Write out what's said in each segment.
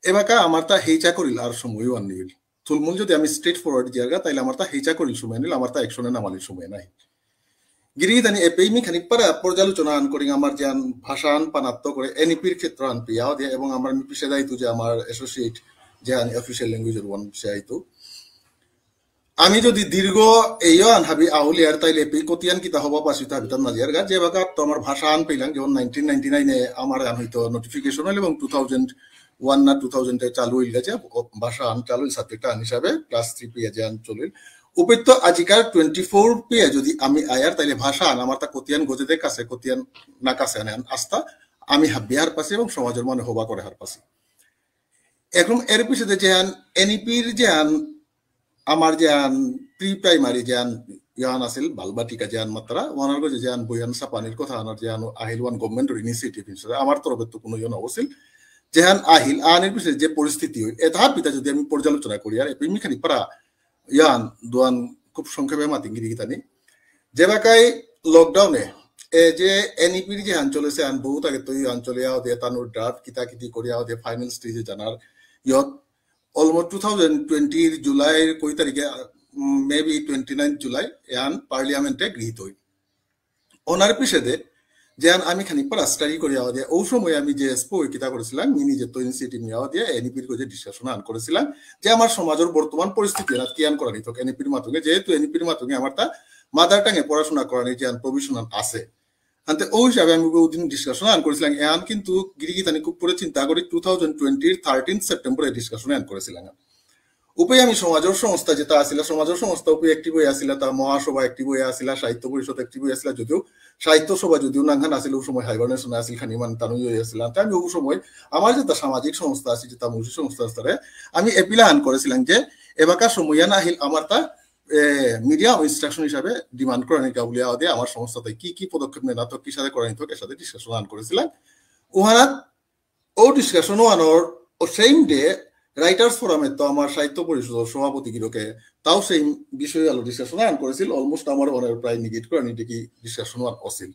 এবাকা আমার তা হেইচা করিল আর সময়ও আনিল থুলমূল যদি আমি স্ট্রেট ফরওয়ার্ড দিয়ারগা তাইলে আমার তা হেইচা করিল সময় নিল আমার তা একশনে নামালির সময় নাই গিরি দানি এপেইমি খানিক পারা পর্যালোচনা আন করি আমার যে ভাষা আন পানাত্ম করে এনইপির ক্ষেত্র আন পিয়াও দিয়ে এবং আমার পিছে দায়িত্ব যে আমার অ্যাসোসিয়েট যে অফিসিয়াল ল্যাঙ্গুয়েজের ওয়ান পিছে আইতো আমি যদি দীর্ঘ এইও আন হাবি আউলিয়ার তাইলে এপি কতিয়ান কিতা হবা পাসিতা হাবিতাম নাজিয়ার গা যে বাকা তো আমার ভাষা আন পেলাম যেমন 1999 আমার আন হইতো নোটিফিকেশন হল এবং 2001 না 2000 এ চালু হইল গেছে ভাষা আন চালু সাবজেক্ট আন হিসাবে ক্লাস 3 পি যে আন চলিল উপেত্য আজিকার 24 পি যদি আমি আয়ার তাইলে ভাষা আন আমার তা কতিয়ান গজেদে কাছে কতিয়ান না কাছে আন আস্তা আমি হাবিয়ার পাশে এবং সমাজের মানে হবা করে হার পাশে এখন এর পিছনে যে আন এনইপির যে আন আমার যে প্রি প্রাইমারি যে ইয়ান আছিল বালবাটিকা যে মাত্রা ওনার কাছে যে বয়ান সাপানির কথা আনার যে আহিল ওয়ান গভর্নমেন্টের ইনিশিয়েটিভ হিসেবে আমার তরফে তো কোনো ইয়ে নবছিল যেহান আহিল আনের পিছনে যে পরিস্থিতি হয় এতাহার পিতা যদি আমি পর্যালোচনা করি আর এপিমি খানি পারা ইয়ান দোয়ান খুব সংক্ষেপে মাতিঙ্গিরি গীতানি যে বাকাই লকডাউনে এ যে এনইপির যে চলেছে আন বহুত আগে তো অঞ্চলে দিয়ে তানোর ড্রাফট কিতা কিতি করিয়া দিয়ে ফাইনাল স্টেজে জানার ইয়ত অলমোস্ট 2020 জুলাইয়ের কই তারিখে মেবি 29 জুলাই এহান পার্লিয়ামেন্টে গৃহীত হই ওনার পিছনে যে আমি খানিক পর স্টাডি করিয়া দিয়ে ওই সময় আমি যে স্পোই কিতা করেছিলাম মিনি যে তো ইনিশিয়েটিভ নেওয়া দিয়ে এনইপির যে ডিসকাশন আন করেছিলাম যে আমার সমাজের বর্তমান পরিস্থিতি না কি আন করা নিত এনইপির মাধ্যমে যেহেতু এনইপির মাধ্যমে আমার তা মাদার টাঙে পড়াশোনা করার যে প্রভিশনাল আছে আনতে ওই হিসাবে আমি ওদিন ডিসকাশন আন করেছিলাম এহান কিন্তু গিরিগিত আমি খুব করে চিন্তা করি 2020 13 সেপ্টেম্বরে ডিসকাশন আন করেছিলাম উপে আমি সমাজের সংস্থা যেটা আসিলা সমাজের সংস্থা উপে একটি বই আসিলা তা মহাসভা একটি বই আসিলা সাহিত্য পরিষদ একটি বই আসিলা যদিও সাহিত্য সভা যদিও নাঙ্গান আসিল ওই সময় হাইবারনেশন আসিল খানি মান তানুই আসিলা তাই আমি ওই সময় আমার যেটা সামাজিক সংস্থা আছে যেটা মুসি সংস্থা আছে আমি এপিলা আন করেছিলাম যে এবাকা সময়ান আহিল আমার তা মিডিয়া ইনস্ট্রাকশন হিসাবে ডিমান্ড করে নিকা বলে দিয়ে আমার সংস্থাতে কি কি পদক্ষেপ নেয় না তো কি সাথে করে নিত এর সাথে ডিসকাশন আন করেছিলাম ওহানা ও ডিসকাশন আনোর ও সেম ডে রাইটার্স ফোরামে তো আমার সাহিত্য পরিষদের সভাপতি গিরকে তাও সেই বিষয়ে আলো ডিসকাশন আন করেছিল অলমোস্ট আমার মনের প্রায় নিগেট করে নিতে কি ডিসকাশন আন অছিল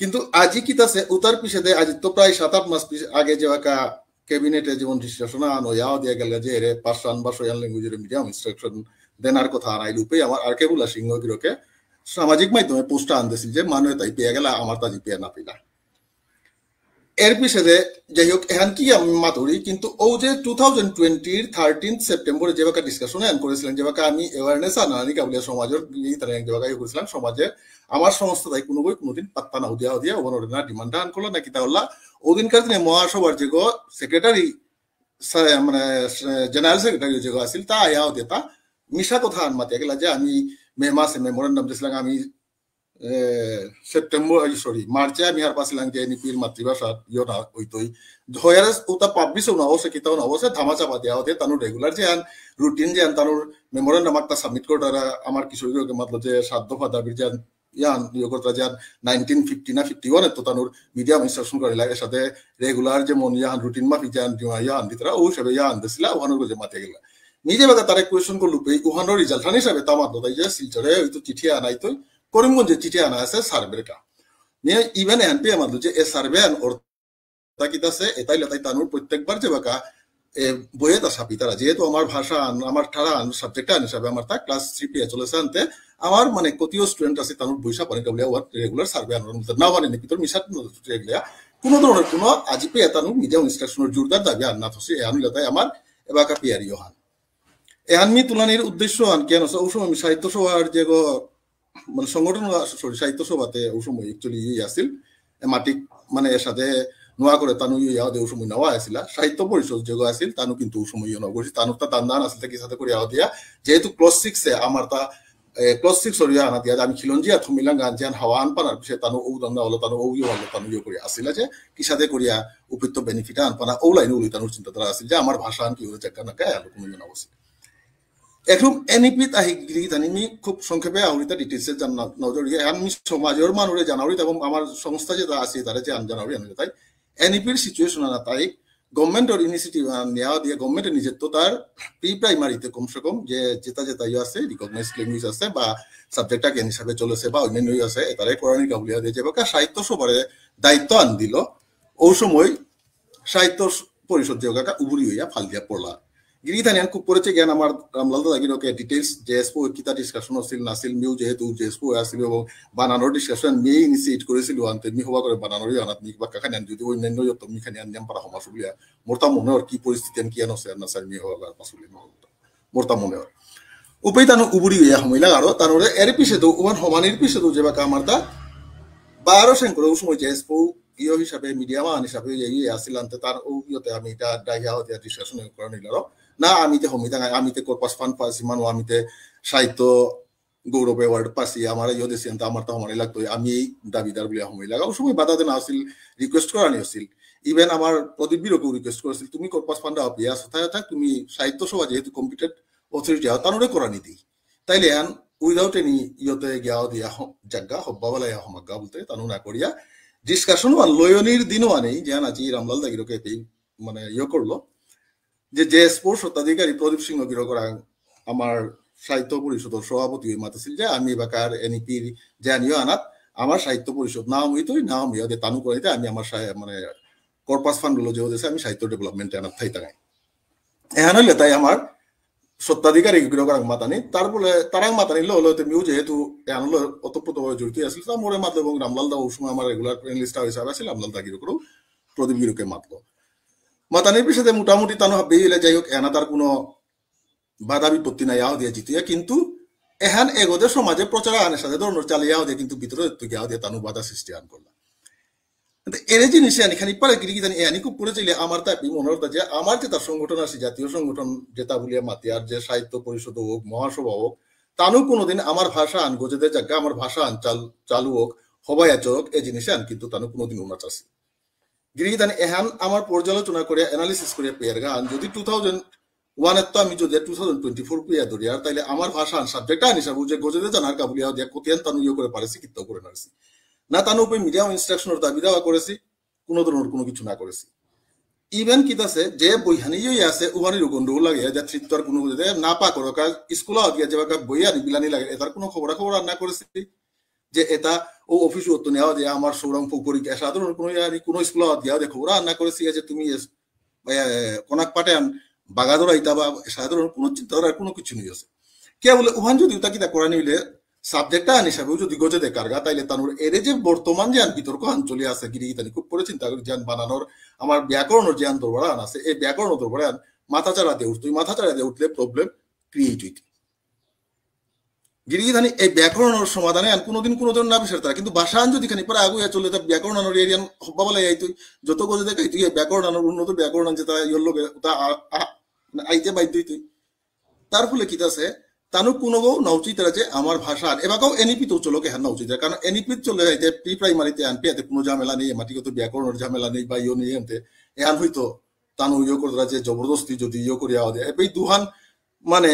কিন্তু আজি কিতাছে উতার পিছনে আজি তো প্রায় 7-8 মাস আগে যে একা ক্যাবিনেটে যেমন ডিসকাশন আন ইয়াও দিয়ে গেল যে এর পাঁচশান বা সয়ান ল্যাঙ্গুয়েজের মিডিয়াম ইনস্ট্রাকশন দেনার কথা আনাইল উপে আমার আর কেবুলা সিংহ গিরকে সামাজিক মাধ্যমে পোস্ট আনতেছিল যে মানুষ তাই পেয়ে গেলা আমার তাজি পেয়ে না পেলা এর পিছনে যাই হোক এখন কি আমি মাতুরি কিন্তু ও যে 2020 13 সেপ্টেম্বরে যে বাকা ডিসকাশন আন করেছিলেন যে বাকা আমি অ্যাওয়ারনেস আনানি কাবলিয়া সমাজের যে বাকা ইয়ে করেছিলাম সমাজে আমার সমস্ত তাই কোনো বই কোনোদিন পাত্তা না দিয়া দিয়া ওভার না ডিমান্ড আন করলো নাকি তাহলে ওদিনকার দিনে মহাসভার যে সেক্রেটারি মানে জেনারেল সেক্রেটারি যে আছিল তা আয়াও দেতা মিশা কথা আন মাতে গেলা যে আমি মে মাসে মেমোরেন্ডাম দিয়েছিলাম আমি সেপ্টেম্বর সরি মার্চে আমি আর পাছিলাম যে এনইপির মাতৃভাষা ইয়ে না হইতই হয়ার ওটা পাবলিশ না অবশ্যই কিতাও না অবশ্যই ধামাচাপা দেওয়া হতে তানোর রেগুলার যে আন রুটিন যে আন তানোর মেমোরেন্ডাম একটা সাবমিট করার আমার কিছু মাতলো যে 7 দফা দাবির যে ইয়ান ইয়ে করতে যে 1950 না 51 তো তানোর মিডিয়াম ইনস্ট্রাকশন করে লাগে সাথে রেগুলার যে মন ইয়ান রুটিন মাফি যে ইয়ান দিতরা ও সবে ইয়ান দিছিল ওখানোর যে মাতে গেলা নিজে বাগা তারা কোয়েশ্চন করলো ওখানোর রিজাল্ট হিসাবে তামাতো তাই যে শিলচরে হয়তো চিঠি আনাই তো করিমগঞ্জে চিঠি আনা আছে সার্ভেটা নিয়ে ইভেন এন পি আমাদের যে সার্ভে আন অর্থা কিতাছে এটাই লেতাই তানুর প্রত্যেকবার যে বাকা বইয়ে তা ছাপি তারা যেহেতু আমার ভাষা আন আমার ঠাড়া আন সাবজেক্ট আন হিসাবে আমার তা ক্লাস 3 পি চলেছে আনতে আমার মানে কতিও স্টুডেন্ট আছে তানুর বইসা পানি কাবলিয়া ওয়ার রেগুলার সার্ভে আনার মধ্যে না মানে নিপিতর মিশাত রেগুলিয়া কোনো ধরনের কোনো আজি পে তানু মিডিয়াম ইনস্ট্রাকশনের জোরদার দাবি আন না থসি এহান লেতাই আমার এবাকা পিয়ারি হান এহানমি তুলানির উদ্দেশ্য আন কেন ওই সময় সাহিত্য সভার যে মানে সংগঠন সাহিত্য সভাতে ওই সময় একচুয়ালি ইয়ে আসিল মাটিক মানে এর সাথে নোয়া করে তানু ইয়া ওই সময় নেওয়া আসিলা সাহিত্য পরিষদ যে আসিল তানু কিন্তু ওই সময় ইয়ে নেওয়া করছি তানু তা দান আসিল কি সাথে করে দিয়া যেহেতু ক্লাস 6 এ আমার তা ক্লাস 6 সরিয়া আনা দিয়া আমি খিলঞ্জিয়া থমিলাং গান জান হাওয়ান পানার পিছে তানু ও দান হলো তানু ও ইয়ে হলো তানু ইয়ে করে আসিলা যে কি সাথে করিয়া উপযুক্ত বেনিফিট আন পানা ও লাইন ওলি তানুর চিন্তাধারা আসিল যে আমার ভাষা আন কি হয়ে জায়গা না গায় আলো কোনো ইয়ে অবস্থা এখন এনইপিত আহি জানিমি খুব সংক্ষেপে আউরিতা ডিটেলসে নজর আমি সমাজের মানুষে জানাউরি এবং আমার সংস্থা যেটা আছে তারা যে জানাউরি আনি তাই এনইপির সিচুয়েশন আনা তাই গভর্নমেন্টের ইনিশিয়েটিভ নেওয়া দিয়ে গভর্নমেন্টের নিজের তো তার প্রি প্রাইমারিতে কমসে কম যে যেটা যেটা ইয়ে আছে রিকগনাইজ ল্যাঙ্গুয়েজ আছে বা সাবজেক্টটা জ্ঞান হিসাবে চলেছে বা অন্যান্য আছে তারাই করানি কাবুলিয়া দিয়ে যে সাহিত্য সভারে দায়িত্ব আন দিল ওই সময় সাহিত্য পরিষদ যে কাকা উবুরি হইয়া ফাল দিয়া পড়লা গিরি থানি খুব করেছে জ্ঞান আমার রামলাল দাগির ওকে ডিটেইলস জেএসপো কিতা ডিসকাশন আছিল নাছিল মিউ যেহেতু জেএসপো আছিল এবং বানানোর ডিসকাশন মি ইনিশিয়েট করেছিল আনতে মি হওয়া করে বানানোরই আনাত মি বা কাকা যদি অন্যান্য যত মি খানি আনিয়াম পারা হমাসুলিয়া মোরতা মনে আর কি পরিস্থিতি কি আনছে আর না স্যার মি হওয়া পাসুলি মোরতা মনে আর উপায় তানো উবুরি হইয়া হমিলা আরো তানোরে এর পিছে তো ওয়ান হমানির পিছে তো যে বা কামারতা 12 করে ওই সময় জেএসপো ইয়ে হিসাবে মিডিয়া মান হিসাবে ইয়ে আসিল আনতে তার ও ইয়েতে আমি এটা ডাইয়া হতে ডিসকাশন করে নিলাম না আমিতে হমিতা আমিতে কর্পাস ফান্ড পাসি মানো আমিতে সাহিত্য গৌরব অ্যাওয়ার্ড পাসি আমার ইয়ে দেশি আমার তো আমার লাগতো আমি এই দাবিদার বলে হমি লাগা ওই সময় বাধা দেন আসিল রিকোয়েস্ট করা নিয়েছিল ইভেন আমার প্রদীপ বীরকেও রিকোয়েস্ট করেছিল তুমি কর্পাস ফান্ড আপিয়া থাক তুমি সাহিত্য সভা যেহেতু কম্পিটেড অথরিটি হও তানোরে করা নিতি তাইলে আন উইদাউট এনি ইয়তে গিয়াও দিয়া জাগা হব্বা বলা হমাগা বলতে তানু না করিয়া ডিসকাশন ওয়ান লয়নির দিনও আনেই যে আজি রামলাল দাগিরকে এই মানে ইয়ে করলো যে জেএসপোর স্বত্বাধিকারী প্রদীপ সিংহ গিরকরা আমার সাহিত্য পরিষদের সভাপতি মাতাছিল যে আমি এবাকার এনইপির যে আনিও আনাত আমার সাহিত্য পরিষদ নাম হইতই নাম ইয়ে তানু করাইতে আমি আমার মানে কর্পাস ফান্ড গুলো যে হয়েছে আমি সাহিত্য ডেভেলপমেন্টে আনাত থাই তাই এহান হইলে তাই আমার সত্ত্বাধিকারী গৃহকরাং মাতানি তারপরে তারাং মাতানি হলো মিউ যেহেতু এহান হলো অতপ্রতভাবে জড়িত আছিল তা মোরে মাতলো এবং রামলাল দা ওই সময় আমার রেগুলার প্যানেলিস্ট হিসাবে আছে রামলাল দা গিরকরও প্রদীপ গিরকে মাতলো মাতানির পিছনে মোটামুটি তানো বেইলে যাই হোক এনা তার কোনো বাধা বিপত্তি নাই আও দিয়ে জিতিয়া কিন্তু এহান এগোদের সমাজে প্রচার আনের সাথে ধরনের চালিয়ে দিয়ে কিন্তু ভিতরে গিয়াও দিয়ে তানু বাধা সৃষ্টি আন করলাম এনে জিনিস আনি খানি পারে গিরি জানি এনি খুব করে চাইলে আমার তাই মনে হতো যে আমার যে তার সংগঠন আছে জাতীয় সংগঠন যেটা বলিয়া মাতি আর যে সাহিত্য পরিষদ হোক মহাসভা হোক তানু কোনোদিন আমার ভাষা আন গোজেদের জায়গা আমার ভাষা আন চালু হোক হবাই আচরক এই জিনিসে আন কিন্তু তানু কোনোদিন উন্নত আছে গিরিদান এহান আমার পর্যালোচনা করে অ্যানালিসিস করে পেয়ার গান যদি 2001 তো আমি যদি 2024 পেয়ার ধরি আর তাইলে আমার ভাষা সাবজেক্ট আনি সাবু যে গজেদে জানার কাবুলিয়া দিয়া কোতিয়ান তানু ইয়ে করে পারেছি কিত্তাও করে নারছি না তানু উপরে মিডিয়া ইনস্ট্রাকশনের দাবি দেওয়া করেছি কোনো ধরনের কোনো কিছু না করেছি ইভেন কিতাছে যে বইহানি ইয়ে আছে উহানির গন্ডগোল লাগে যে তৃত্বর কোনো না পা করো কাজ স্কুল দিয়া যে বই আনি বিলানি লাগে এটার কোনো খবর না করেছি যে এটা ও অফিস হতো নেওয়া দিয়ে আমার সৌরং পরীক্ষা সাধারণ কোনো স্কুল দিয়া দেখো ওরা না করেছি যে তুমি কনাক পাঠান বাগাদরা ইতা বা সাধারণ কোনো চিন্তা করার কোনো কিছু নেই আছে কে বলে ওখান যদি ওটা কিতা করা নিলে সাবজেক্টটা আন হিসাবেও যদি গজে দেয় কারগা তাইলে তানোর এরে যে বর্তমান যে বিতর্ক আন চলে আছে গিরি তানি খুব করে চিন্তা করি জ্ঞান বানানোর আমার ব্যাকরণের যে আন দরবারা আন আছে এই ব্যাকরণ দরবারে আন মাথা চাড়া দিয়ে উঠতো মাথা চাড়া দিয়ে উঠলে প্রবলেম ক্রিয়েট হইত গিরিধানি এই ব্যাকরণের সমাধানে আন কোনোদিন না বিষয় তারা কিন্তু ভাষা আন যদি খানি পরে আগুয়া চলে তা ব্যাকরণ আনোর এরিয়ান হব্বা বলে আইতুই যত গজে দেখাই তুই ব্যাকরণ আনোর উন্নত ব্যাকরণ যেটা ইয়ের লোক ওটা আইতে বাধ্য তুই তার ফলে কি আছে তানু কোনো নৌচি তারা যে আমার ভাষা এবারও এনইপি তো চলোকে হ্যাঁ নৌচি কারণ এনইপি চলে যাইতে প্রি প্রাইমারিতে আনপি এতে কোনো ঝামেলা নেই মাটিগত ব্যাকরণের ঝামেলা নেই বা ইয়ে নেই আনতে এহান হইতো তানু ইয়ে করে যে জবরদস্তি যদি ইয়ে করিয়া দেয় এই দুহান মানে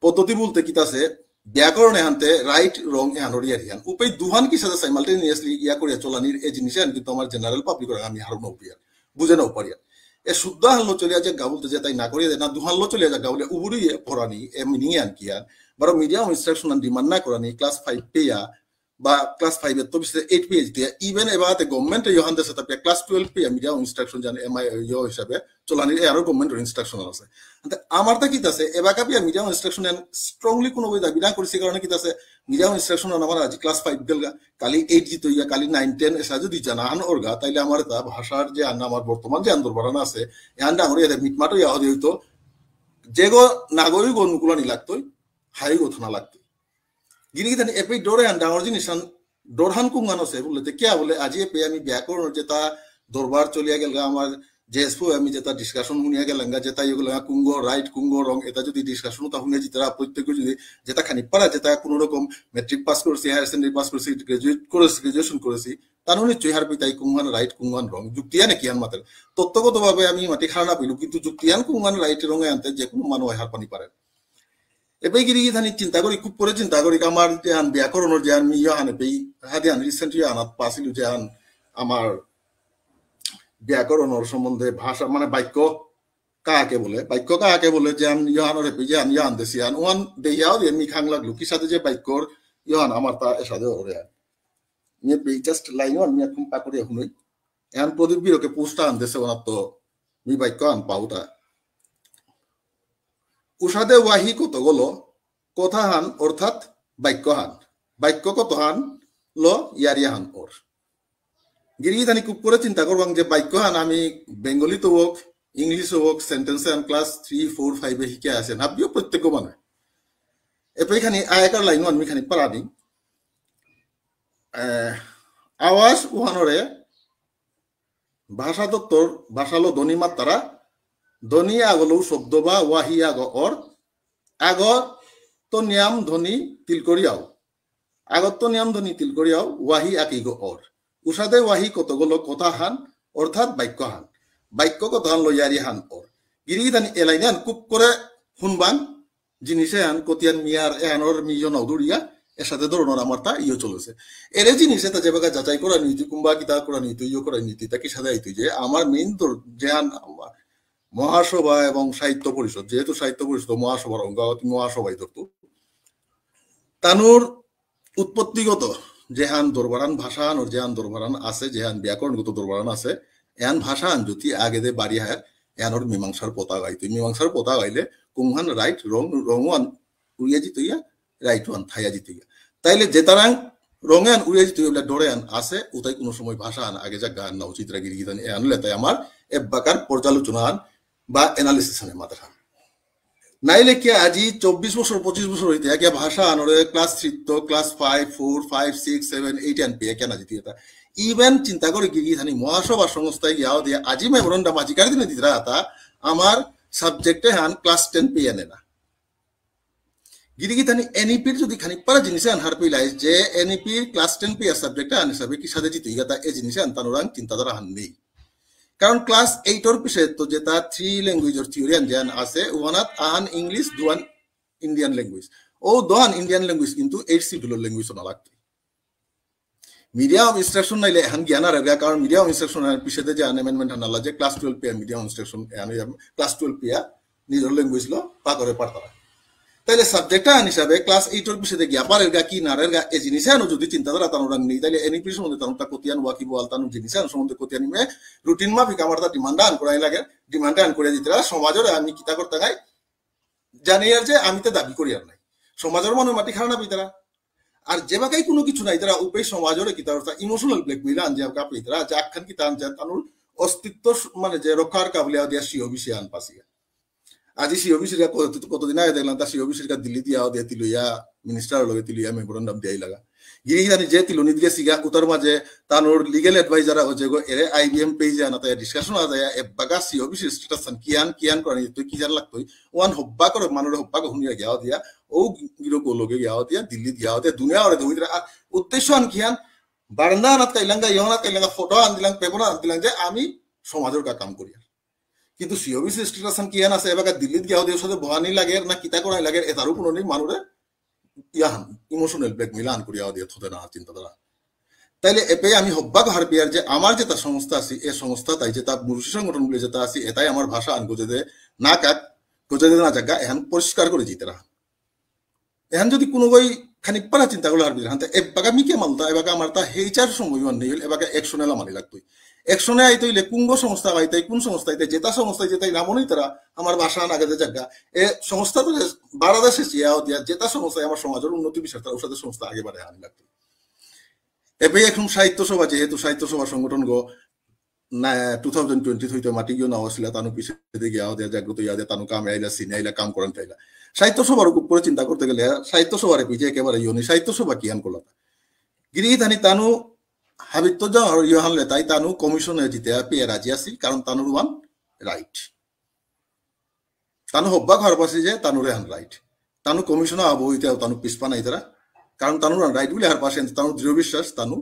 পদ্ধতি বলতে কি আছে ব্যাকরণ এহানতে রাইট রং এহানোর ইয়ারিয়ান উপায় দুহান কি সাথে সাইমালটেনিয়াসলি ইয়া করিয়া চলানির এই জিনিসে কিন্তু আমার জেনারেল পাবলিক আমি হারো নৌপিয়ার বুঝে নাও পারিয়া এ শুদ্ধ হাল্লো চলিয়া যে গাবলতে যে তাই না করিয়া না দুহাল্লো চলিয়া যা গাবলে উবুরি পড়ানি এ মিনিং আন কিয়ান বারো মিডিয়াম ইনস্ট্রাকশন ডিমান্ড না করানি ক্লাস 5 পেয়া বা ক্লাস 5 এর তো বিশেষ 8 পেজ দিয়া ইভেন এবারে গভর্নমেন্ট ইহান দেশে তাপে ক্লাস 12 পেয়া মিডিয়াম ইনস্ট্রাকশন জান এমআই ইয় হিসাবে চলানির আরো গভর্নমেন্টের ইনস্ট্রাকশন আছে আমার তা কি আছে এবাকা পিয়া মিডিয়াম ইনস্ট্রাকশন স্ট্রংলি কোনো বই দাবি না করেছে কারণে কি আছে মিডিয়াম ইনস্ট্রাকশন আমার আজ ক্লাস 5 গেলগা কালি 8 জিত হইয়া কালি 9 10 এসা যদি জানা আন ওরগা তাইলে আমার তা ভাষার যে আন আমার বর্তমান যে আন্দোলন আছে এহানটা আমার এদের মিটমাটো ইয়া হইতো যেগো নাগরিক অনুকূলনি লাগতো হাই গথনা লাগতো গিনি কি এপে ডরে আন ডাঙর জিনিস ডরহান কুঙ্গান আছে বলে কে বলে আজি এপে আমি ব্যাকরণ যেটা দরবার চলিয়া গেল আমার জেএসপো আমি যেটা ডিসকাশন শুনিয়া গেলাম যেটা ইয়ে গেলাম কুঙ্গ রাইট কুঙ্গ রং এটা যদি ডিসকাশন তা শুনে যেটা প্রত্যেকে যদি যেটা খানি পারা যেটা কোনো রকম মেট্রিক পাস করেছি হায়ার সেকেন্ডারি পাস করেছি গ্রাজুয়েশন করেছি তার নিশ্চয়ই হার তাই কুঙ্গান রাইট কুঙ্গান রং যুক্তিয়া নাকি আন মাতের তত্ত্বগত ভাবে আমি মাটি খারাপ পেলু কিন্তু যুক্তিয়ান কুঙ্গান রাইট রঙে আনতে যে কোনো মানুষ হার পানি পারে এবাই গিরি ধানি চিন্তা করি খুব করে চিন্তা করি আমার যে আন ব্যাকরণের যে আন ইয়ে আন এবাই হাতে আন রিসেন্টলি আনাত পাছিল যে আন আমার ব্যাকরণের সম্বন্ধে ভাষা মানে বাক্য কাকে বলে যে আন ইহানোর হেপি যে আন ইয়ান দেশি আন ওয়ান দেহিয়াও দিয়ে মিখাং লাগলো কি সাথে যে বাক্যর ইহান আমার তা এসাদে ওরে আন নিয়ে জাস্ট লাইন আন মিয়া খুব পাকড়ে হুনই এখন প্রদীপ বীরকে পোস্টটা আন দেশে ওনার তো মি বাক্য আন পাউতা উষাদে ওয়াহি কত গলো কথা হান অর্থাৎ বাক্য কত হান লো ইয়ারিয়া হান ওর গিরি তানি খুব করে চিন্তা করবাং যে বাক্য হান আমি বেঙ্গলিতে হোক ইংলিশে হোক সেন্টেন্সে আন ক্লাস 3, 4, 5 শিকে আছে ভাবিও প্রত্যেক মানে এপে খানি আয়কার লাইন আমি খানি পারানি আওয়াজ ওহানরে ভাষা তত্ত্বর ভাষালো ধ্বনি মাত্রা ধ্বনি আগলো শব্দ বা ওয়াহি আগ অর আগত তো নিয়াম ধ্বনি তিল করিয়াও আগত তো নিয়াম ধ্বনি তিল করিয়াও ওয়াহি আকিগ অর উষাদে ওয়াহি কতগুলো কথা হান অর্থাৎ বাক্য কথা হান লইয়ারি হান or Giri Dani এলাইনে An coop করে শুনবান জিনিসে আন কতিয়ান মিয়ার এহানোর মিজন অদুরিয়া এর সাথে ধরনের আমার তা ইয়ে চলেছে এরে জিনিসে তা যেভাবে যাচাই করা নিতি কুম্বা কিতা করা নিতি ইয়ে করা নিতি তাকে সাথে আইতি যে আমার মেইন যে আন মহাসভা এবং সাহিত্য পরিষদ যেহেতু সাহিত্য পরিষদ মহাসভার অঙ্গ মহাসভায় ধরত তানুর উৎপত্তিগত যেহান দরবারান ভাষান ও যেহান দরবারান আছে যেহান ব্যাকরণগত দরবারান আছে এহান ভাষান যদি আগে দে বাড়ি হায় এহানোর মীমাংসার পতা গাইতে মীমাংসার পতা গাইলে কুমহান রাইট রঙওয়ান উড়িয়া জিতইয়া রাইট ওয়ান থাইয়া জিতইয়া তাইলে যে তারাং রঙান উড়িয়া জিতইয়া ডরেয়ান আছে ওটাই কোনো সময় ভাষান আগে যা গান না উচিত রাগি গিয়ে এহানলে তাই আমার এবাকার পর্যালোচনা বা এনালিসিস আনে মাথা নাইলে কি আজি 24 বছর 25 বছর হইতে একে ভাষা আনরে ক্লাস 3 তো ক্লাস 5 4 5 6 7 8 এন্ড পি একে না জিতি এটা ইভেন চিন্তা করে গিয়ে থানি মহাসভা সংস্থায় গিয়াও দিয়ে আজি মেমোরেন্ডা মাঝি কার দিনে দিতরা তা আমার সাবজেক্টে হান ক্লাস 10 পি এনে না গিরি থানি এনইপির যদি খানি পারা জিনিসে আন হার পেলাই যে এনইপির ক্লাস 10 পি সাবজেক্টে আন হিসাবে কি সাথে জিতি গতা এই জিনিসে আন তানোরাং চিন্তাধারা হান নেই কারণ ক্লাস 8 পিছে তো যেটা 3 ল্যাঙ্গুয়েজের থিওরিয়ান জ্ঞান আছে ওয়ানাত আন ইংলিশ দুয়ান ইন্ডিয়ান ল্যাঙ্গুয়েজ ও দোয়ান ইন্ডিয়ান ল্যাঙ্গুয়েজ কিন্তু 8 শিডিউল ল্যাঙ্গুয়েজ না লাগতো মিডিয়াম ইনস্ট্রাকশন নাইলে হান জ্ঞান আর কারণ মিডিয়াম ইনস্ট্রাকশন আর পিছে যে অ্যামেন্ডমেন্ট নালা যে class 12 pay medium instruction class 12 pay নিজের ল্যাঙ্গুয়েজ লো পা করে পারতারা তাইলে সাবজেক্ট আন হিসাবে ক্লাস 8 পিছে গিয়া পারের গা কি নারের গা এই জিনিসে আনো যদি চিন্তাধারা তানোরাং নেই তাইলে এনইপি সম্বন্ধে তানোটা কতিয়ান ওয়াকি বল তানো জিনিসে আন সম্বন্ধে কতিয়ান মে রুটিন মাফিক আমার তা ডিমান্ড আন করাই লাগে ডিমান্ড আন করে দিতরা সমাজের আমি কিতা করতে গাই জানি আর যে আমি তো দাবি করি আর নাই সমাজের মনে মাটি খারাপ বিতরা আর যে বাকাই কোনো কিছু নাই তারা উপে সমাজের কিতা অর্থাৎ ইমোশনাল ব্ল্যাকমেইল আন যে কাপ ইতরা যা আখান কিতা আন তানুর অস্তিত্ব মানে যে রক্ষার কাবলিয়া দিয়া সিও বিষয় আন পাসিয়া আজি সিও বিষয় কতদিন আগে দেখলাম তা সিও বিষয় দিল্লি দিয়া দিয়ে তিলইয়া মিনিস্টার লগে তিলইয়া মেমোরেন্ডাম দিয়াই লাগা গিরি জানি যে তিলনি দিয়ে সিগা উত্তর মাঝে তানোর লিগেল এডভাইজার হচ্ছে গো এরে আইবিএম পেজে আনা তাই ডিসকাশন আ যায় এবাগা সিও বিষয় স্ট্যাটাস কিয়ান করানি তুই কি জান লাগতই ওয়ান হব্বা করে মানুষ হব্বা শুনিয়া গিয়াও দিয়া ও গিরো লগে গিয়াও দিয়া দিল্লি দিয়াও দিয়া দুনিয়া ওরে দুইরা উদ্দেশ্য আন কিয়ান বারান্দা আনাত কাইলাঙ্গা ইয়নাত কাইলাঙ্গা ফটো আন দিলাম পেপার আন দিলাম যে আমি সমাজের কাম করি কিন্তু সিওবিসি স্টেটাসন কি আছে এবাকা দিল্লিত গিয়াও দিয়ে সাথে বহানি লাগে না কিতা করাই লাগে এটারও কোনো নেই মানুষে ইয়াহান ইমোশনাল ব্ল্যাকমেইল আন করিয়া দিয়ে থতে না চিন্তাধারা তাইলে এপে আমি হব্বাক হার পিয়ার যে আমার যেটা সংস্থা আছে এই সংস্থা তাই যেটা মুরুষি সংগঠন বলে যেটা আছে এটাই আমার ভাষা আন গোজে দে না কাক গোজে দে না জায়গা এখন পরিষ্কার করে জিতে রাখা এখন যদি কোনো বই খানিক পারা চিন্তা করলে হার বিধান এবাকা মিকে মালতা এবাকা আমার তা হেইচার সময় নেই এবাকা একশনেলা মানি লাগতোই একশনে আইতইলে কুঙ্গ সংস্থা আইতাই কোন সংস্থা আইতাই যেটা সংস্থা যেটাই নামনই তারা আমার ভাষা আগে যে জায়গা এ সংস্থা তো বাংলাদেশে চিয়াও দিয়া যেটা সংস্থায় আমার সমাজের উন্নতি বিষয় তার সাথে সংস্থা আগে বাড়ে আনি লাগতো এবে এখন সাহিত্য সভা যেহেতু সাহিত্য সভা সংগঠন গো 2020 হইতে মাটি গিয়ে নেওয়া ছিল তানু পিছিয়ে গিয়াও দিয়া জাগ্রত ইয়া দিয়া তানু কামে আইলা সিনে আইলা কাম করেন তাইলা সাহিত্য সভার উপরে চিন্তা করতে গেলে সাহিত্য সভারে পিছিয়ে একেবারে ইয়নি সাহিত্য সভা কি আন করলা গিরি থানি তানু হাবিত্য যা ইহানলে তাই তানু কমিশনে জিতে পেয়ে রাজি আছি কারণ তানুর ওয়ান রাইট তানু হব্বা ঘর পাশে যে তানুরে হান রাইট তানু কমিশনে আবো ইতাও তানু পিসপা নাই তারা কারণ তানুর রাইট বলে হার পাশে তানু দৃঢ় বিশ্বাস তানু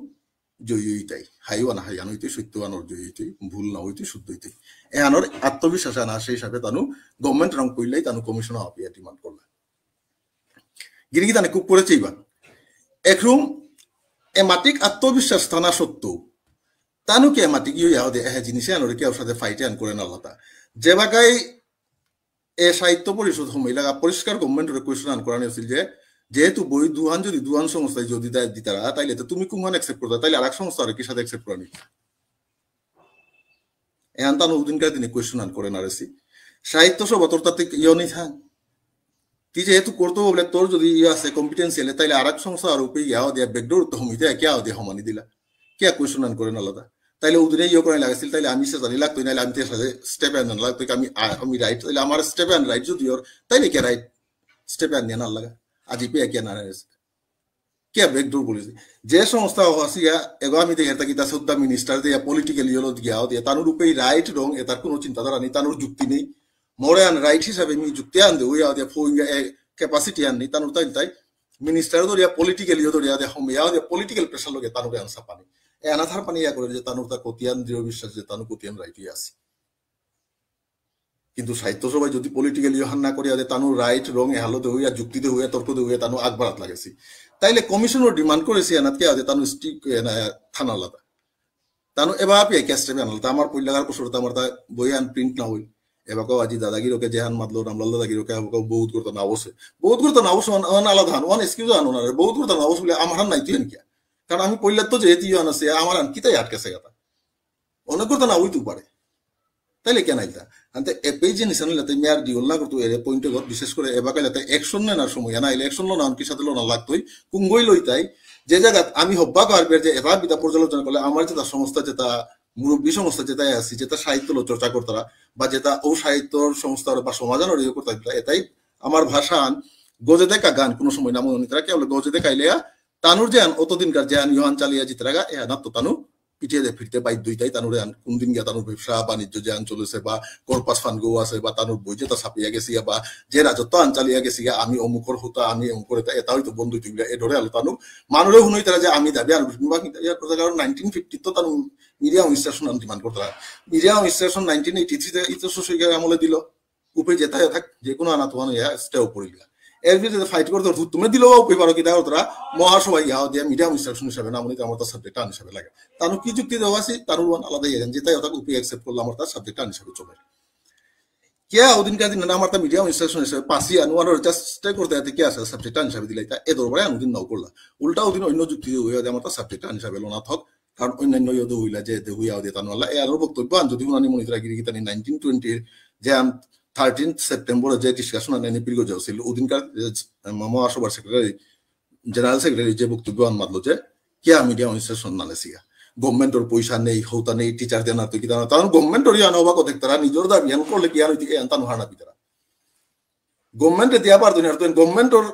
জয়ীটাই হাইওয়ান হাইয়ান হইতে সত্যবানোর জয়ীতে ভুল না হইতে শুদ্ধ হইতে এহানোর আত্মবিশ্বাস আনা সেই হিসাবে তানু গভর্নমেন্ট রং করলেই তানু কমিশনে আপিয়া ডিমান্ড করলে গিরিগি তানে খুব করেছে এইবার একরুম এমাটিক আত্মবিশ্বাস থানা সত্ত্বেও তানুকে এমাটিক ইয়া দে এহে জিনিসে আনরে কেউ সাথে ফাইটে আন করে নালাতা যে বাগাই এ সাহিত্য পরিষদ মহিলা পরিষ্কার গভর্নমেন্টের কোয়েশন আন করানো হয়েছিল যে যেহেতু বই দুহান যদি দুহান সংস্থায় যদি দিতারা তাইলে তো তুমি কোনখান একসেপ্ট করতা তাইলে আরেক সংস্থা আর কি সাথে একসেপ্ট করানি এহান তানো উদিনকার দিনে কোয়েশন করে না রেছি সাহিত্য সভা তোর তাতে ইয়নি থাক তুই যেহেতু করতে বলে তোর যদি আছে কম্পিটেন্সিয়াল তাইলে আর এক সংস্থা আর উপরে ইয়াও দিয়া বেগডোর তো হমিতে কেয়া দিয়া হমানি দিলা কেয়া কোয়েশন করেন আলাদা তাইলে উদিনে ইয়ে করে লাগাইছিল তাইলে আমি সে জানি লাগতো নাইলে আমি স্টেপ আন লাগতো আমি রাইট তাইলে আমার স্টেপ আন রাইট যদি ওর তাইলে কে রাইট স্টেপ আন না লাগা আজি পে কে না কে বেগডোর বলেছি যে সংস্থা হসিয়া এগো আমি দেখে থাকি তা সুদ্দা মিনিস্টার দিয়া পলিটিক্যাল ইয়েলো গিয়াও দিয়া তানুর উপরে রাইট রং এটার কোনো চিন্তাধারা নেই তানুর যুক্তি নেই মোরে আন রাইট হিসাবে মি যুক্তি আন দে ওইয়া দিয়া ফোইঙ্গা ক্যাপাসিটি আন নেই তানুর তাই মিনিস্টার দরিয়া পলিটিক্যাল ইয়ে দরিয়া দে হমিয়া দিয়া পলিটিক্যাল প্রেসার লগে তানুরে আনসা পানি এ আনাথার পানি ইয়া করে যে তানুর তা কতিয়ান দৃঢ় বিশ্বাস যে তানু কতিয়ান রাইটই আছে কিন্তু সাহিত্য সভায় যদি পলিটিক্যাল ইহান না করিয়া তানুর রাইট রং এহালতে হইয়া যুক্তিতে হইয়া তর্কতে হইয়া তানু আগবাড়াত লাগেছি তাইলে কমিশনের ডিমান্ড করেছি এনাতকে আদে তানু স্টিক থানা আলাদা তানু এবার পেয়ে ক্যাস্টে আনালতা আমার পইলাগার বছরতে আমার তা বই আন প্রিন্ট না হই এবাকেও আজি দাদাগিরকে যেহান মাতলো রামলাল দাদাগিরকে এবাকেও বহুত করতে না অবশ্যই বহুত করতে না অবশ্যই আলাদা হান ওয়ান এক্সকিউজ আনো না বহুত করতে না অবশ্যই আমার নাই তুই কিয়া কারণ আমি পইলার তো যেহেতু ইহান আছে আমার আন কিতাই আটকেছে কথা অনেক করতে না হইতেও পারে তাইলে কেন আইতা আনতে এপেই যে নিশান লাতে মেয়ার ডিওল না করতো এর পয়েন্টে গত বিশেষ করে এবাকে লাতে অ্যাকশন নেনার সময় না আইলে অ্যাকশন না কি সাথে না লাগতোই কুঙ্গই লইতাই যে জায়গা আমি হব্বা কারবের যে এবার বিদা পর্যালোচনা করলে আমার যেটা সংস্থা যেটা মুরব্বী সংস্থা যেটা আছে যেটা সাহিত্য চর্চা করতারা বা যেটা ও সাহিত্যর সংস্থার বা সমাধানের ইয়ে করতে এটাই আমার ভাষান গজে দেখা গান কোনো সময় নাম তারা কেবল গজে দেখাইলে তানুর যে অতদিনকার যে ইহান চালিয়া জিতরাগা এ না তো তানু পিটিয়ে ফিরতে পাই দুইটাই তানুরে কোনদিন গিয়া তানুর ব্যবসা বাণিজ্য যে আন চলেছে বা কর্পাস ফান্ড গো আছে বা তানুর বই যেটা ছাপিয়া গেছি বা যে রাজত্ব আন চালিয়া গেছি আমি অমুকর হতা আমি অমুকর এটা হয়তো বন্ধু তুইলা এ ধরে আলো তানু মানুরে শুনই তারা যে আমি দাবি আর কারণ 1950 তো তানু মিডিয়া ইনস্ট্রাকশন ডিমান্ড করতে মিডিয়া ইনস্ট্রাকশন 1983 তে ইতিহাস আমলে দিল উপরে যেটা থাক যে কোনো আনা তোমার ইয়া স্টেও পড়িলা এর বিরুদ্ধে ফাইট করতে তুমি দিলেও উপরে পারো কি তারা মহাসভায় ইয়া দিয়া মিডিয়া ইনস্ট্রাকশন হিসাবে নামনি আমার তার সাবজেক্ট আন হিসাবে লাগে তার কি যুক্তি দেওয়া আছে তার আলাদা ইয়ে যেটাই ওটা উপরে অ্যাকসেপ্ট করলে আমার তার সাবজেক্ট আন হিসাবে চলে কে ওদিনকার দিন আমার তা মিডিয়া ইনস্ট্রাকশন হিসাবে পাশি আনোয়ার জাস্ট করতে কে আছে সাবজেক্ট আন হিসাবে দিলে এ দরবারে আনুদিন নাও করলা উল্টা ওদিন অন্য যুক্তি হইয়া আমার তার সাবজেক্ট আন হিসাবে লোনা থাক কারণ অন্যান্য ইয়ে হইলা যে হইয়া দিয়ে তানোয়াল্লা এ আরো বক্তব্য আন যদি উনানি মনিতরা গিরিগিতানি 1920 যে 13 সেপ্টেম্বর যে ডিসকাশন এনএপির গো যাওছিল ওদিনকার মহাসভার সেক্রেটারি জেনারেল সেক্রেটারি যে বক্তব্য আন মাতলো যে কে মিডিয়া ইনস্ট্রাকশন নালেছিয়া গভর্নমেন্টের পয়সা নেই হৌতা নেই টিচার দেনা তুই কিনা তার গভর্নমেন্টের ইয়ান অবাক দেখতারা নিজের দাবি ইয়ান করলে কি আর ওইদিকে তানু হানা পিতারা গভর্নমেন্টে দিয়া পারতো না তো গভর্নমেন্টের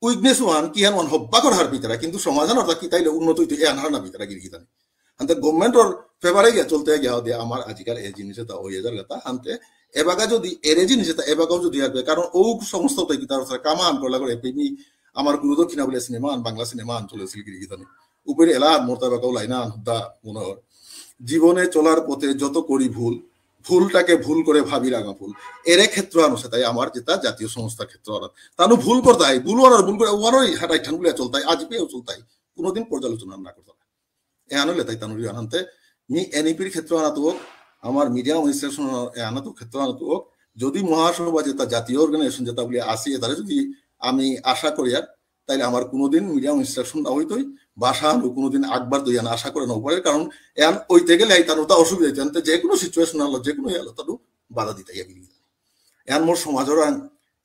উইকনেস ওয়ান কি ইয়ান ওয়ান হব্বাকর হার পিতারা কিন্তু সমাধান অর্থাৎ কি তাইলে উন্নত হইতে ইয়ান হার না পিতারা গিরিগিতানি আনতে গভর্নমেন্টের ফেভারে গিয়া চলতে গিয়া দিয়া আমার আজিকাল এই জিনিসে তা হয়ে যার কথা আনতে এবাগা যদি এরে জিনিস এবাগাও যদি আসবে কারণ ও সমস্ত কি তার কামা আন করলা করে পেমি আমার কোনো দক্ষিণা বলে সিনেমা আন বাংলা সিনেমা আন চলেছিল গিরিগিতানি উপরে এলা মোরতা বাকাও লাইনা হুদা মনে হয় জীবনে চলার পথে যত করি ভুল ভুলটাকে ভুল করে ভাবি রাঙা ভুল এরে ক্ষেত্র আনুসে তাই আমার যেটা জাতীয় সংস্থার ক্ষেত্র আর তানু ভুল করতাই ভুল ওনার ভুল করে ওনারই হাঁটাই ঠানগুলিয়া চলতাই আজ পেয়েও চলতাই কোনোদিন পর্যালোচনা না করতাম এ আনলে তাই তানুরি আনতে মি এনইপির ক্ষেত্র আনাতো আমার মিডিয়া ইনস্ট্রাকশন আনাতো ক্ষেত্র আনাতো যদি মহাসভা যেটা জাতীয় অর্গানাইজেশন যেটা বলি আসি তাহলে যদি আমি আশা করি আর তাইলে আমার কোনোদিন মিডিয়াম ইনস্ট্রাকশন না হইতই বাসা আনু কোনোদিন আকবার দই আনা আশা করে নপারে কারণ এন ওইতে গেলে তার ওটা অসুবিধা হইতে যে কোনো সিচুয়েশন হলো যে কোনো এলো তার বাধা দিতে এন মোর সমাজের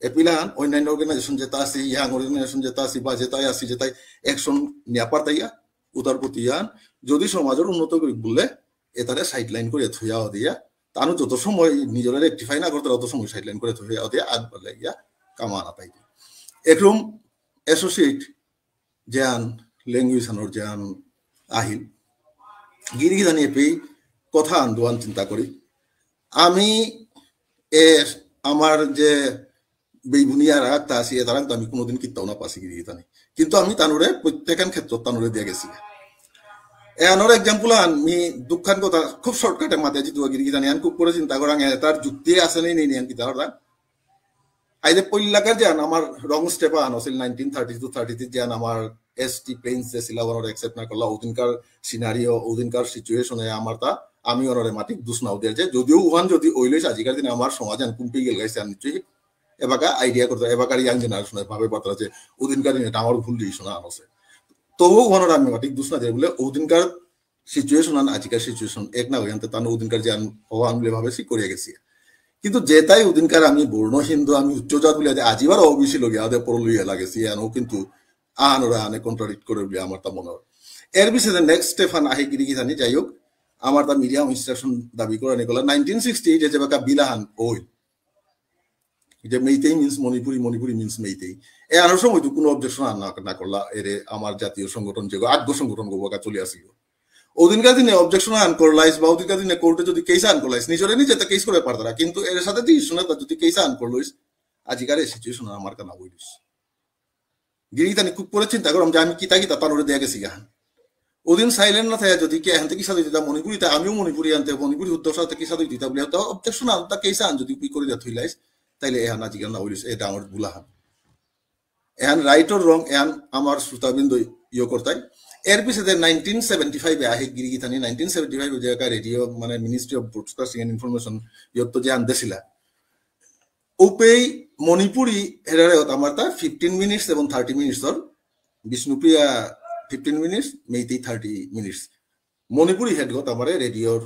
এপিলান অন্যান্য অর্গানাইজেশন যেটা আছে ইয়াং অর্গানাইজেশন যেটা আছে বা যেটাই আছে যেটাই অ্যাকশন নেপার তাইয়া উতার প্রতি ইয়ান যদি সমাজের উন্নত করে বললে এটারে সাইডলাইন করে থইয়া দিয়া তানু যত সময় নিজের রেকটিফাই না করতে তত সময় সাইডলাইন করে থইয়া দিয়া আগবার লাগিয়া কামানা তাই একরম এসোসিয়েট যেন ল্যাঙ্গুয়েজ আনোর যেন আহিল গিরিগি জানিয়ে পেয়ে কথা আন্দোলন চিন্তা করি আমি আমার যে বেইবুনিয়া রাগ তা আছে তারা আমি কোনোদিন কিত্তাও না পাশি গিরিগি জানি কিন্তু আমি তানুরে প্রত্যেকান ক্ষেত্র তানুরে দিয়ে গেছি এনার এক্সাম্পল আমি দুঃখান কথা খুব শর্টকাটে মাথায় জিতু গিরিগি জানি আমি খুব করে চিন্তা করা তার যুক্তি আছে নেই নেই কি তারা আইদে পইলাকার যে আমার রং স্টেপা আনছিল 1932-33 যে আমার এসটি প্লেন্স যে ছিল ওনার অ্যাকসেপ্ট না করলা ওদিনকার সিনারিও ওদিনকার সিচুয়েশনে আমার তা আমি ওনারে মাটিক দুষ নাও দিয়ে যে যদিও ওহান যদি ওইলেস আজিকার দিনে আমার সমাজে কুম্পি গেল গাইছে আমি নিশ্চয়ই এবাকা আইডিয়া করতে এবাকার ইয়াং জেনারেশনে ভাবে পাত্রা যে ওদিনকার দিনে আমার ভুল ডিসিশন আনছে তবুও ওনার আমি মাটিক দুষ না দিয়ে বলে ওদিনকার সিচুয়েশন আন আজিকার সিচুয়েশন এক না হইতে তানো উদিনকার যে ও আমলে ভাবে সি করিয়া গেছি কিন্তু যেটাই উদিনকার আমি বর্ণ হিন্দু আমি উচ্চজাত বলে আজিবার অবিসি লগে আদে পর লইয়া লাগেছি আনো কিন্তু আনরা আনে কন্ট্রাডিক্ট করে বলে আমার তা মনে হয় এর বিষয়ে নেক্সট স্টেফান আহি গিরি কি জানি যাই হোক আমার তা মিডিয়াম ইনস্ট্রাকশন দাবি করা নিকলা 1968 যে বাকা বিলাহান ওই যে মেইতেই মিন্স মণিপুরি মণিপুরি মিন্স মেইতেই এ আনার সময় তো কোনো অবজেকশন না করলা এরে আমার জাতীয় সংগঠন যে আগ্য সংগঠন গোবাকা চলে আসিল ওদিনকার দিনে অবজেকশন আন করলাইস বা ওদিনকার দিনে কোর্টে যদি কেস আন করলাইস নিজরে নিজে তো কেস করে পারতারা কিন্তু এর সাথে ডিসিশনে যদি কেস আন করলইস আজিকার এই সিচুয়েশন আমার কানা বইলিস গিরি তানি খুব করে চিন্তা করলাম যে আমি কিতা কিতা তানোরে দেয়া গেছি গান ওদিন সাইলেন্ট না থাকে যদি কে এখান থেকে সাথে দিতা মণিপুরিতে আমিও মণিপুরি আনতে মণিপুরি উদ্যোগ সাথে কি সাথে দিতা বলে তো অবজেকশন আন তা কেস আন যদি কি করে দিয়া থইলাইস তাইলে এহান আজিকার না বইলিস এটা আমার বুলাহান এহান রাইট অর রং এহান আমার শ্রোতাবৃন্দ ইয়ে করতাই এর পিছনে 1975 আহে গিরি গিতানি 1975 যে রেডিও মানে ministry of broadcasting and information ইয়ত যে আনদেছিলা ওপেই মণিপুরি হেরারে আমার তা 15 মিনিটস এবং 30 মিনিটস অর বিষ্ণুপ্রিয়া 15 মিনিটস মেইতেই 30 মিনিটস মণিপুরি হেড গত আমার রেডিওর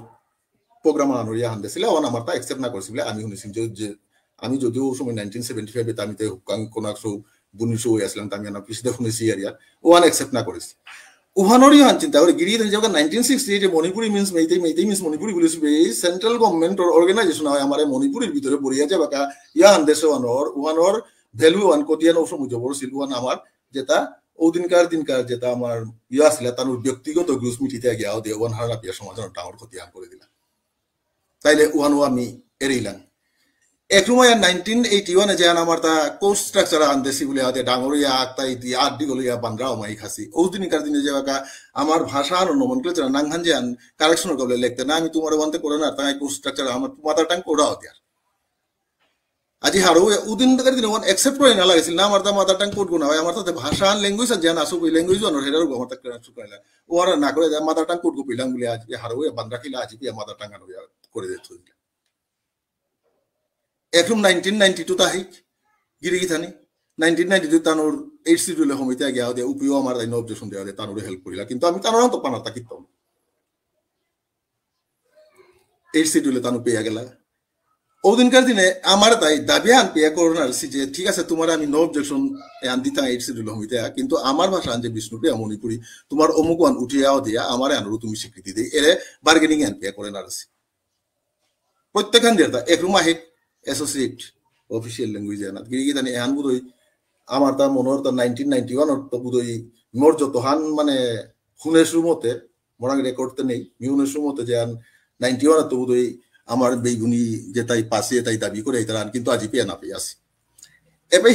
প্রোগ্রাম আনরিয়া আনদেছিলা ওন আমার তা অ্যাকসেপ্ট না করছিল আমি শুনেছি যে আমি যদিও ওই সময় 1975 এ আমি তো কোনাকসো বুনিশো হয়ে আসলাম আমি না পিছতে শুনেছি এরিয়া ওয়ান অ্যাকসেপ্ট না করেছি উহানরি হান চিন্তা করে গিরি যখন 1968 মণিপুরি মিন্স মেইতেই মেইতেই মিন্স মণিপুরি বলিস সেন্ট্রাল গভর্নমেন্ট অর অর্গানাইজেশন হয় আমার মণিপুরের ভিতরে বড়িয়া যে বাকা ইয়া আনদেশে উহানর ভ্যালু ওয়ান কতিয়ান অসময় জবর ছিল ওয়ান আমার যেটা ওদিনকার যেটা আমার ইয়া ছিল তার ব্যক্তিগত গ্রুস মিটিতে গিয়া দিয়ে ওয়ান হারা পিয়া সমাজের টাঙর ক্ষতি আন করে দিলাম তাইলে ওয়ান আমি এড়াইলাম এক সময় 1981 যে আমার তা কোর্স স্ট্রাকচার আনতেছি বলে আদে ডাঙরিয়া আক্তাই দিয়ে আড্ডি গলিয়া বান্দ্রাও মাই খাসি ওই দিনকার দিনে যে আমার ভাষা আর নমনক্লেচার নাংহান যে কারেকশন করলে লিখতে না আমি তোমার ওয়ানতে করে না তাই কোর্স স্ট্রাকচার আমার মাদার টাং কোড়াও দিয়ার আজি হারো উদিনকার দিনে ওয়ান অ্যাকসেপ্ট করে না লাগেছিল না আমার তা মাদার টাং কোড গুনা হয় আমার তাতে ভাষা আর ল্যাঙ্গুয়েজ আর জানা আসো ল্যাঙ্গুয়েজ অনর হেরার আমার তা করে ওরা না করে মাদার টাং কোড গো পিলাম বলে আজ হারো বান্দ্রা খিলা আজি পিয়া মাদার টাং করে দিত এখন 1992 তাহি গিরি গিথানি 1992 তানোর 8 শিডিউলে সমিতি গিয়া দিয়ে উপিও আমার দাইন অবজেকশন দেওয়া দিয়ে তানোরে হেল্প করিলা কিন্তু আমি তানোর তো পানার তাকিতাম 8 শিডিউলে তানো পেয়া গেলা ওদিনকার দিনে আমার তাই দাবি আন পেয়া করোনার যে ঠিক আছে তোমার আমি নো অবজেকশন আন দিতাম 8 শিডিউল সমিতি কিন্তু আমার ভাষা আন যে বিষ্ণুপ্রিয়া মণিপুরি তোমার অমুক আন উঠিয়াও দিয়া আমার আনরু তুমি স্বীকৃতি দেই এরে বার্গেনিং আন পেয়া করে না প্রত্যেকখান দিয়ে একরুম আহে অ্যাসোসিয়েট অফিসিয়াল ল্যাঙ্গুয়েজ না গিরি গিয়ে এহান বোধহয় আমার তার মনে হতো 1991 তো বোধহয় মোর যত হান মানে শুনে সুমতে মরাং রেকর্ডতে নেই মিউনে সুমতে যে 91 তো বোধহয় আমার বেগুনি যে তাই পাশে তাই দাবি করে তার কিন্তু আজি পেয়ে না পেয়ে আসি এবার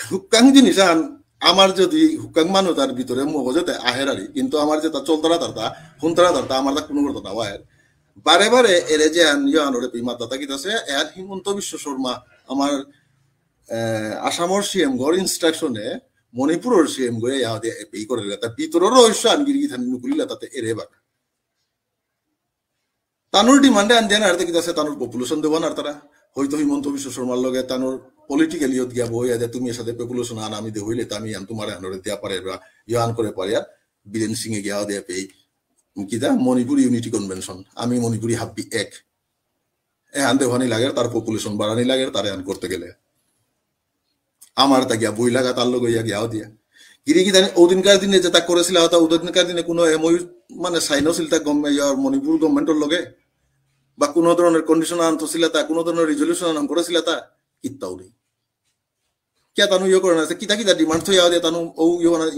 হুকাং জিনিস আমার যদি হুকাং মানুষ তার ভিতরে মগজতে আহেরারি কিন্তু আমার যে তার চলতারা তার হুনতারা তার আমার তা কোনো করতো না ওয়ার বারে বারে এরে যে আনরে মাতা তাকিত আছে এর হিমন্ত বিশ্ব শর্মা আমার আসামর সিএম গড় ইনস্ট্রাকশনে মণিপুরের সিএম গয়ে ইয়াদে এই করে তার ভিতরের রহস্য আনগিরি কি থানি নুকুলিলা তাতে এরে বাকা তানোর ডিমান্ডে আন দেন আর দেখিত আছে তানোর পপুলেশন দেব না তারা হয়তো হিমন্ত বিশ্ব শর্মার লগে তানোর পলিটিক্যাল ইয়ত গিয়া বই আদে তুমি এর সাথে পপুলেশন আন আমি দে হইলে আমি আন তোমার আনরে দেয়া পারে বা ইয়ান করে পারে বীরেন সিং এ গিয়া দে পেই কিতা মণিপুর ইউনিটি কনভেনশন আমি মণিপুরি হাব্বি এক এহান দেওয়ানি লাগে তার পপুলেশন বাড়ানি লাগে তারে আন করতে গেলে আমার তা গিয়া বই লাগা তার লোক গিয়াও দিয়া গিরি কি জানি ওদিনকার দিনে যেটা করেছিল ওদিনকার দিনে কোনো এমওইউ মানে সাইনও ছিল তা মণিপুর গভর্নমেন্টের লগে বা কোনো ধরনের কন্ডিশন আনছিল তা কোনো ধরনের রিজলিউশন আন করেছিল তা কিতাও নেই কে তানু ইয়ে করে না কিতা কিতা ডিমান্ড তো ইয়াও দিয়ে তানু ও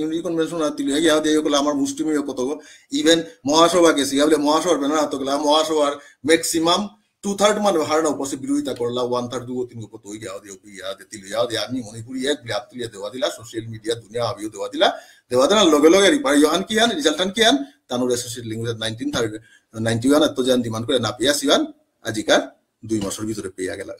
ইউনিটি কনভেনশন আতিল ইয়াও দিয়ে গেল আমার মুসলিম কত ইভেন মহাসভা গেছি বলে মহাসভার ব্যানার হাত গেল মহাসভার ম্যাক্সিমাম 2/3 মানে হারনা উপস্থিত বিরোধিতা করলা 1/3 2/3 কত ইয়াও দিয়ে ইয়া দিল ইয়াও দিয়ে আমি মণিপুরি এক ব্লাপ তুলিয়া দেওয়া দিলা সোশ্যাল মিডিয়া দুনিয়া আবিও দেওয়া দিলা লগে লগে রিপার ইহান কি আন রিজাল্টান কি আন তানুর অ্যাসোসিয়েট ল্যাঙ্গুয়েজ 1991 তো জান ডিমান্ড করে না পেয়া সিবান আজিকার 2 মাসের ভিতরে পেয়া গেল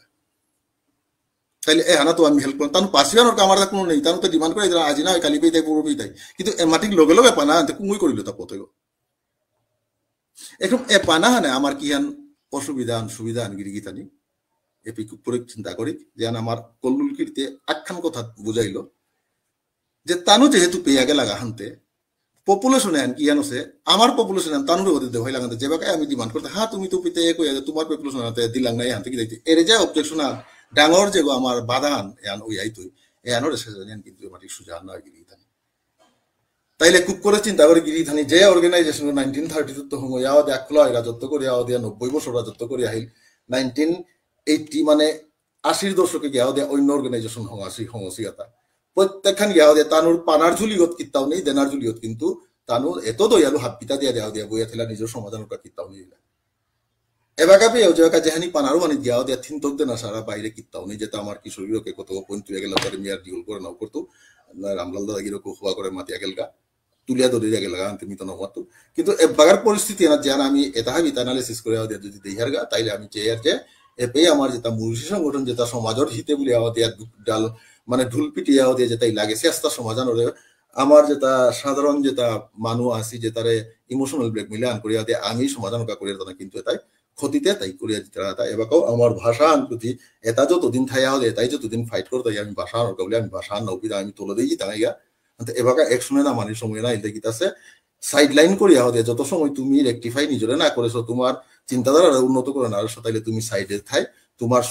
তাইলে এহানা তো আমি হেল্প করলাম তানো পার্সিয়ানোর আমার কোনো নেই তানো তো ডিমান্ড করে আজি না কালি পেয়ে তাই পুরো পেয়ে তাই কিন্তু এমাটিক লগে লগে পানা আনতে কুমুই করিল তা পথে এখন এ পানা হানে আমার কি হান অসুবিধা সুবিধা আনগিরি গীতানি এপি করে চিন্তা করি যে আমার কল্লুল কীর্তে আখ্যান কথা বুঝাইল যে তানো যেহেতু পেয়ে গেল হানতে পপুলেশনে আন কি আছে আমার পপুলেশন আন তানুর ওদের দেওয়াই লাগাতে যে বাকে আমি ডিমান্ড করতে হ্যাঁ তুমি তো পিতে কই তোমার পপুলেশন আনতে দিলাম না আনতে কি দেখতে এর যে অবজেকশন ডাঙর যে আমার বাধা আন এন ওই আই তুই এনর এসে জানেন কিন্তু মাটি সুজা না গিরি ধানি তাইলে খুব করে চিন্তা করে গিরি ধানি যে অর্গানাইজেশন 1932 তো হমো ইয়াও দেখ খোলা রাজত্ব করে ইয়াও দিয়া 90 বছর রাজত্ব করে আহিল 1980 মানে 80 দশকে গিয়াও দিয়া অন্য অর্গানাইজেশন হওয়াসি হমসিয়াতা প্রত্যেকখান গিয়াও দিয়া তানুর পানার ঝুলিগত কিত্তাও নেই দেনার ঝুলিগত কিন্তু তানুর এত দয়ালু হাপ্পিতা দিয়া দেওয়া দিয়া বইয়া থেলা নিজের সমাধান কিত্তাও নেই এবাকা পেয়েও যে যেহানি পানারও মানে দিয়াও দিয়া থিন তোক দেনা সারা বাইরে কিত্তাও নেই যেটা আমার কি শরীরকে কত পয়েন্ট তুলে গেল তার মিয়ার ডিউল করে নাও করতো রামলাল দাদা গিরো হওয়া করে মাতিয়া গেলগা তুলিয়া দরিয়া গেলগা আনতে মিত নহতো কিন্তু এবাগার পরিস্থিতি না জান আমি এটা হাবি অ্যানালিসিস করে দিয়া যদি দেইহার গা তাইলে আমি চেয়ার যে এপে আমার যেটা মুরুষি সংগঠন যেটা সমাজের হিতে বলে আওয়া দিয়া ডাল মানে ঢুল পিটিয়া দিয়ে যেটাই লাগে চেষ্টা সমাধান আমার যেটা সাধারণ যেটা মানুষ আছি যে তারে ইমোশনাল ব্ল্যাকমেইল আন করিয়া দিয়ে আমি সমাধান করিয়া তা কিন্তু এটাই ক্ষতিতে তাই করিয়া দিতে তা এবাকেও আমার ভাষা আন প্রতি এটা যতদিন থাইয়া হলে তাই যতদিন ফাইট করতে আমি ভাষা আন বলে আমি ভাষা আন নৌপিদা আমি তোলে দিই তাইয়া এবাকা একশনে না মানে সময় না এটা গীতাছে সাইড লাইন করিয়া হতে যত সময় তুমি রেকটিফাই নিজরে না করেছো তোমার চিন্তাধারা উন্নত করে না তাইলে তুমি সাইডে থাই তোমার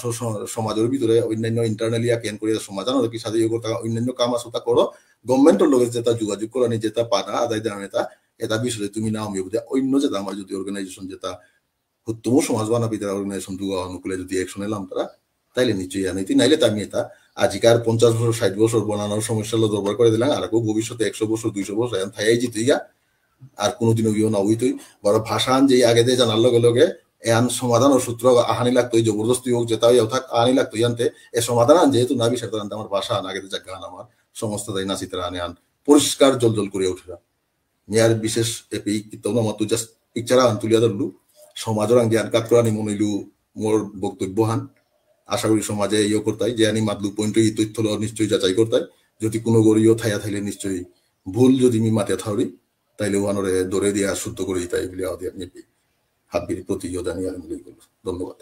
সমাজের ভিতরে অন্যান্য ইন্টারনালি কেন করিয়া সমাধান কি সাথে অন্যান্য কাম আছে তা করো গভর্নমেন্টের লোকের যেটা যোগাযোগ করানি যেটা পানা আদায় দেওয়া এটা এটা বিষয়ে তুমি না আমি অন্য যেটা আমার যদি অর্গানাইজেশন যেটা উত্তম সমাজ বানাবি তারা অর্গানাইজেশন দুয়া অনুকূলে যদি একশন এলাম তারা তাইলে নিশ্চয়ই আনাইতি নাইলে তো আমি এটা আজিকার 50 বছর 60 বছর বানানোর সমস্যা দরবার করে দিলাম আর ভবিষ্যতে 100 বছর 200 বছর এখন থাই জিতুই গা আর কোনোদিনও গিয়েও না হইতই বড় ভাষান যে আগে দিয়ে জানার লগে লগে এন সমাধান ও সূত্র আহানি লাগতো জবরদস্তি হোক যেটা থাক আহানি লাগতো আনতে এ সমাধান যেহেতু না বিষয় আনতে আমার ভাষা আন আগে যা গান আমার সমস্ত তাই নাচিতে আনে আন পরিষ্কার জল জল করে উঠে নিয়ার বিশেষ এপি কিন্তু আমার তো জাস্ট পিকচার আন তুলিয়া ধরলু সমাজের জ্ঞান কাতরানি মনিলু মোর বক্তব্য হান আশা করি সমাজে ইয়ে করতাই যে আনি মাতলু পয়েন্ট এই তথ্য নিশ্চয়ই যাচাই করতাই যদি কোনো গড়িও থাইয়া থাইলে নিশ্চয়ই ভুল যদি মি মাতে থাউরি তাইলে ওয়ানরে দৌড়ে দিয়া শুদ্ধ করে দিতাই বলে আমাদের আপনি হাব্বির প্রতি জানিয়ে ধন্যবাদ।